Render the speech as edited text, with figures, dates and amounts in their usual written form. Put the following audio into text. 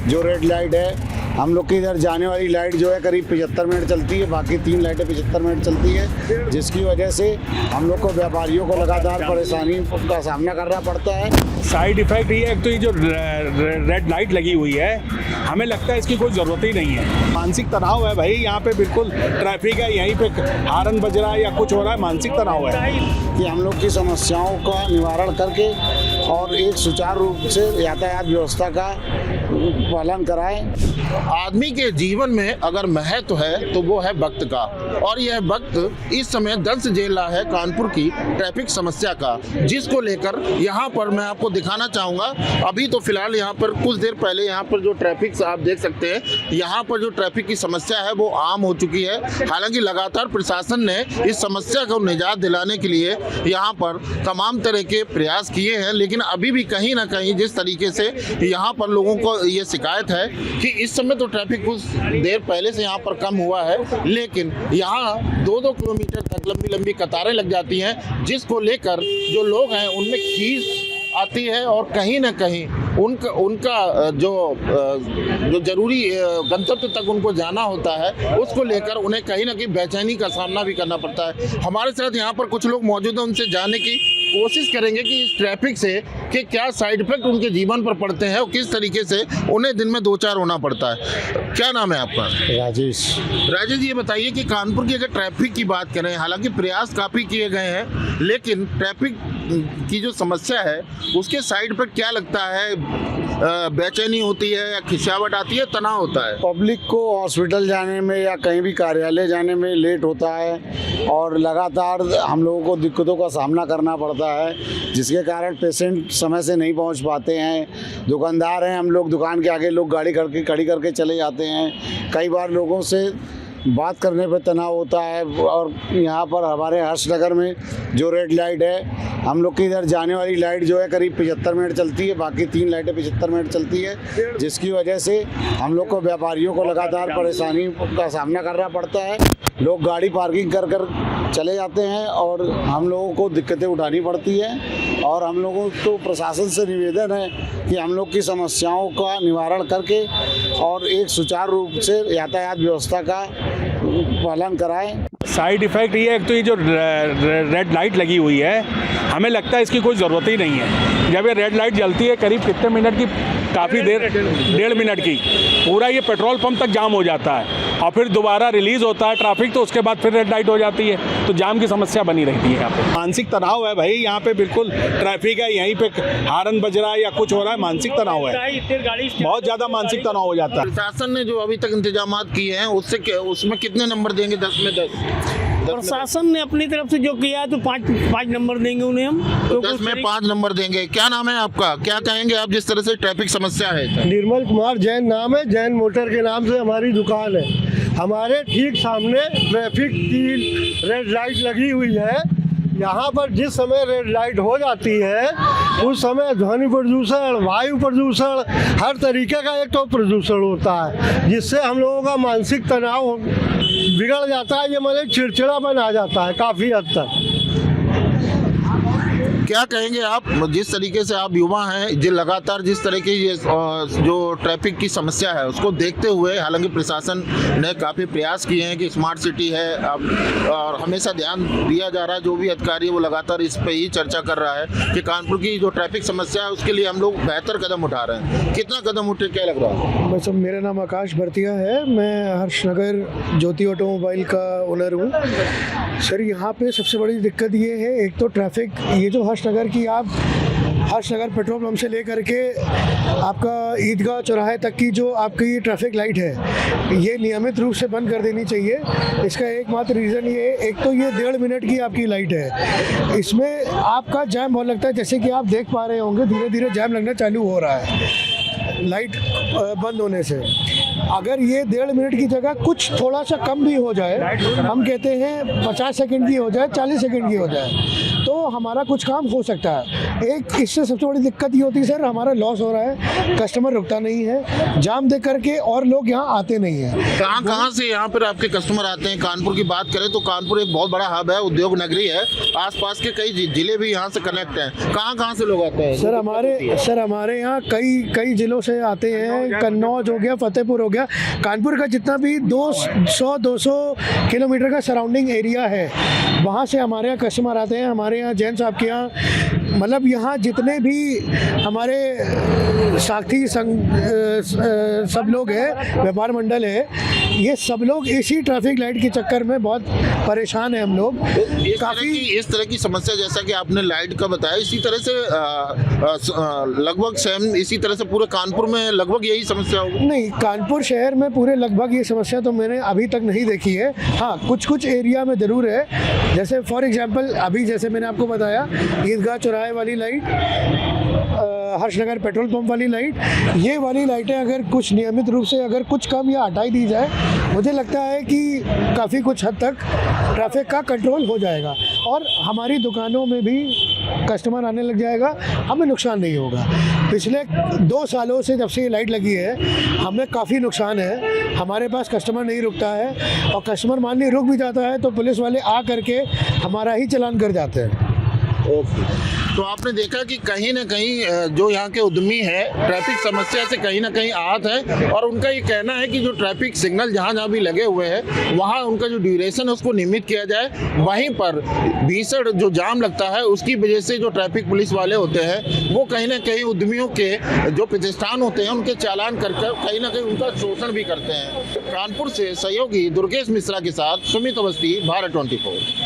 जो red light है, हम लोग के इधर जाने वाली लाइट जो है करीब 75 मिनट चलती है, बाकी 3 लाइटें 75 मिनट चलती है, जिसकी वजह से हम लोग को व्यापारियों को लगातार परेशानी का सामना करना पड़ता है। साइड इफेक्ट ये एक तो ये जो रेड लाइट लगी हुई है, हमें लगता है इसकी कोई ज़रूरत ही नहीं है। मानसिक तनाव है भाई, यहाँ पे बिल्कुल ट्रैफिक है, यहीं पे हारन बज रहा है या कुछ हो रहा है, मानसिक तनाव है। कि हम लोग की समस्याओं का निवारण करके और एक सुचारू रूप से यातायात व्यवस्था का पालन कराएं। आदमी के जीवन में अगर महत्व है तो वो है वक्त का, और यह वक्त इस समय दंश झेल रहा है कानपुर की ट्रैफिक समस्या का, जिसको लेकर यहाँ पर मैं आपको दिखाना चाहूँगा। अभी तो फिलहाल यहाँ पर कुछ देर पहले यहाँ पर जो ट्रैफिक आप देख सकते हैं, यहाँ पर जो ट्रैफिक की समस्या है वो आम हो चुकी है। हालांकि लगातार प्रशासन ने इस समस्या को निजात दिलाने के लिए यहाँ पर तमाम तरह के प्रयास किए हैं, लेकिन अभी भी कहीं ना कहीं जिस तरीके से यहाँ पर लोगों को ये शिकायत है कि इस समय तो ट्रैफिक कुछ देर पहले से यहाँ पर कम हुआ है, लेकिन यहाँ 2-2 किलोमीटर तक लंबी लंबी कतारें लग जाती हैं, जिसको लेकर जो लोग हैं उनमें खीस आती है और कहीं ना कहीं उनका जो जरूरी गंतव्य तक उनको जाना होता है, उसको लेकर उन्हें कहीं ना कहीं बेचैनी का सामना भी करना पड़ता है। हमारे साथ यहाँ पर कुछ लोग मौजूद हैं, उनसे जानने की कोशिश करेंगे कि इस ट्रैफिक से कि क्या साइड इफेक्ट उनके जीवन पर पड़ते हैं और किस तरीके से उन्हें दिन में 2-4 होना पड़ता है। क्या नाम है आपका? राजेश राजेश, ये बताइए कि कानपुर की अगर ट्रैफिक की बात करें, हालांकि प्रयास काफ़ी किए गए हैं, लेकिन ट्रैफिक की जो समस्या है उसके साइड पर क्या लगता है? बेचैनी होती है या खिंचावट आती है, तनाव होता है? पब्लिक को हॉस्पिटल जाने में या कहीं भी कार्यालय जाने में लेट होता है और लगातार हम लोगों को दिक्कतों का सामना करना पड़ता है, जिसके कारण पेशेंट समय से नहीं पहुंच पाते हैं। दुकानदार हैं हम लोग, दुकान के आगे लोग गाड़ी करके खड़ी करके चले जाते हैं। कई बार लोगों से बात करने पर तनाव होता है। और यहाँ पर हमारे हर्षनगर में जो रेड लाइट है, हम लोग के इधर जाने वाली लाइट जो है करीब 75 मिनट चलती है, बाकी 3 लाइटें 75 मिनट चलती है, जिसकी वजह से हम लोग को व्यापारियों को लगातार परेशानी का सामना करना पड़ता है। लोग गाड़ी पार्किंग कर चले जाते हैं और हम लोगों को दिक्कतें उठानी पड़ती हैं। और हम लोगों को प्रशासन से निवेदन है कि हम लोग की समस्याओं का निवारण करके और एक सुचारू रूप से यातायात व्यवस्था का पालन कराएं। साइड इफेक्ट ये एक तो ये जो रेड लाइट लगी हुई है, हमें लगता है इसकी कोई ज़रूरत ही नहीं है। जब ये रेड लाइट जलती है करीब कितने मिनट की, काफ़ी देर, 1.5 मिनट की, पूरा ये पेट्रोल पंप तक जाम हो जाता है और फिर दोबारा रिलीज़ होता है ट्रैफिक, तो उसके बाद फिर रेड लाइट हो जाती है, तो जाम की समस्या बनी रहती है यहाँ पे। मानसिक तनाव है भाई, यहाँ पे बिल्कुल ट्रैफिक है, यहीं पे हारन बज रहा है या कुछ हो रहा है, मानसिक तनाव है, बहुत ज़्यादा मानसिक तनाव हो जाता है। प्रशासन ने जो अभी तक इंतजाम किए हैं उसमें कितने नंबर देंगे? 10 में 10? प्रशासन ने अपनी तरफ से जो किया है तो 5 नंबर देंगे उन्हें हम। तो 10 में 5 नंबर देंगे। क्या नाम है आपका? क्या कहेंगे आप जिस तरह से ट्रैफिक समस्या है? निर्मल कुमार जैन नाम है। जैन मोटर के नाम से हमारी दुकान है। हमारे ठीक सामने ट्रैफिक की रेड लाइट लगी हुई है। यहाँ पर जिस समय रेड लाइट हो जाती है उस समय ध्वनि प्रदूषण, वायु प्रदूषण, हर तरीके का एक तो प्रदूषण होता है, जिससे हम लोगों का मानसिक तनाव बिगड़ जाता है। ये मतलब चिड़चिड़ापन आ जाता है काफ़ी हद तक। क्या कहेंगे आप जिस तरीके से आप युवा हैं, जो लगातार जिस तरह की ये जो ट्रैफिक की समस्या है उसको देखते हुए, हालांकि प्रशासन ने काफ़ी प्रयास किए हैं कि स्मार्ट सिटी है अब, और हमेशा ध्यान दिया जा रहा है, जो भी अधिकारी है वो लगातार इस पे ही चर्चा कर रहा है कि कानपुर की जो ट्रैफिक समस्या है उसके लिए हम लोग बेहतर कदम उठा रहे हैं। कितना कदम उठे, क्या लग रहा है? बस, मेरा नाम आकाश भरतिया है, मैं हर्षनगर ज्योति ऑटोमोबाइल का ओनर हूँ। सर, यहाँ पे सबसे बड़ी दिक्कत ये है, एक तो ट्रैफिक, ये जो हर्षनगर की आप हर्षनगर पेट्रोल पंप से लेकर के आपका ईदगाह चौराहे तक की जो आपकी ट्रैफिक लाइट है, ये नियमित रूप से बंद कर देनी चाहिए। इसका एकमात्र रीज़न ये है, एक तो ये 1.5 मिनट की आपकी लाइट है, इसमें आपका जैम बहुत लगता है। जैसे कि आप देख पा रहे होंगे, धीरे धीरे जैम लगना चालू हो रहा है लाइट बंद होने से। अगर ये 1.5 मिनट की जगह कुछ थोड़ा सा कम भी हो जाए, हम कहते हैं 50 सेकंड की हो जाए, 40 सेकंड की हो जाए, तो हमारा कुछ काम हो सकता है। एक इससे सबसे बड़ी दिक्कत ये होती है सर, हमारा लॉस हो रहा है, कस्टमर रुकता नहीं है, जाम दे करके और लोग यहाँ आते नहीं हैं। कहाँ से यहाँ पर आपके कस्टमर आते हैं? कानपुर की बात करें तो कानपुर एक बहुत बड़ा हब है, उद्योग नगरी है, आसपास के कई जिले भी यहाँ से कनेक्ट हैं। कहाँ से लोग आते हैं? सर हमारे यहाँ कई जिलों से आते हैं। कन्नौज हो गया, फतेहपुर हो गया, कानपुर का जितना भी 200 किलोमीटर का सराउंडिंग एरिया है, वहाँ से हमारे यहाँ कस्टमर आते हैं। हमारे यहाँ जैन साहब के यहाँ, मतलब यहाँ जितने भी हमारे साथी संघ सब लोग हैं, व्यापार मंडल है, ये सब लोग इसी ट्रैफिक लाइट के चक्कर में बहुत परेशान हैं हम लोग। इस तरह की समस्या जैसा कि आपने लाइट का बताया, इसी तरह से लगभग सेम इसी तरह से पूरे कानपुर में लगभग यही समस्या होगी? नहीं, कानपुर शहर में पूरे लगभग ये समस्या तो मैंने अभी तक नहीं देखी है। हाँ, कुछ एरिया में ज़रूर है, जैसे फॉर एग्जांपल अभी जैसे मैंने आपको बताया ईदगाह चौराहे वाली लाइट, हर्षनगर पेट्रोल पंप वाली लाइट, ये वाली लाइटें अगर कुछ नियमित रूप से अगर कुछ कम या हटाई दी जाए, मुझे लगता है कि काफ़ी कुछ हद तक ट्रैफिक का कंट्रोल हो जाएगा और हमारी दुकानों में भी कस्टमर आने लग जाएगा, हमें नुकसान नहीं होगा। पिछले 2 सालों से जब से ये लाइट लगी है, हमें काफ़ी नुकसान है, हमारे पास कस्टमर नहीं रुकता है और कस्टमर मान ली रुक भी जाता है तो पुलिस वाले आ करके हमारा ही चालान कर जाते हैं। ओके, तो आपने देखा कि कहीं ना कहीं जो यहाँ के उद्यमी हैं ट्रैफिक समस्या से कहीं ना कहीं आहत है और उनका ये कहना है कि जो ट्रैफिक सिग्नल जहाँ भी लगे हुए हैं वहाँ उनका जो ड्यूरेशन है उसको नियमित किया जाए। वहीं पर भीषण जो जाम लगता है उसकी वजह से जो ट्रैफिक पुलिस वाले होते हैं वो कहीं ना कहीं उद्यमियों के जो प्रतिष्ठान होते हैं उनके चालान कर कहीं ना कहीं उनका शोषण भी करते हैं। कानपुर से सहयोगी दुर्गेश मिश्रा के साथ सुमित अवस्थी, भारत 24।